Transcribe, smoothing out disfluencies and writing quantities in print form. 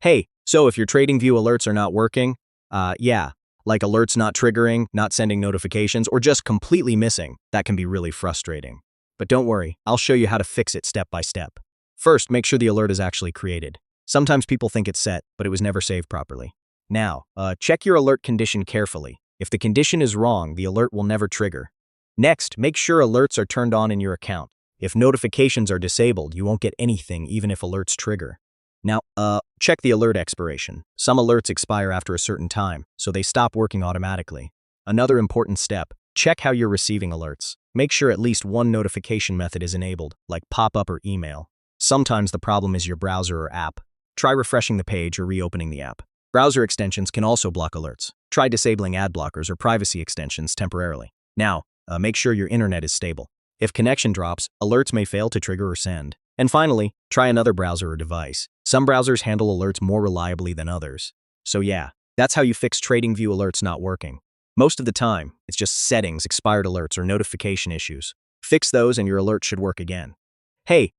Hey, so if your TradingView alerts are not working, like alerts not triggering, not sending notifications, or just completely missing, that can be really frustrating. But don't worry, I'll show you how to fix it step by step. First, make sure the alert is actually created. Sometimes people think it's set, but it was never saved properly. Now, check your alert condition carefully. If the condition is wrong, the alert will never trigger. Next, make sure alerts are turned on in your account. If notifications are disabled, you won't get anything even if alerts trigger. Now, check the alert expiration. Some alerts expire after a certain time, so they stop working automatically. Another important step, check how you're receiving alerts. Make sure at least one notification method is enabled, like pop-up or email. Sometimes the problem is your browser or app. Try refreshing the page or reopening the app. Browser extensions can also block alerts. Try disabling ad blockers or privacy extensions temporarily. Now, make sure your internet is stable. If connection drops, alerts may fail to trigger or send. And finally, try another browser or device. Some browsers handle alerts more reliably than others. So yeah, that's how you fix TradingView alerts not working. Most of the time, it's just settings, expired alerts, or notification issues. Fix those and your alert should work again. Hey,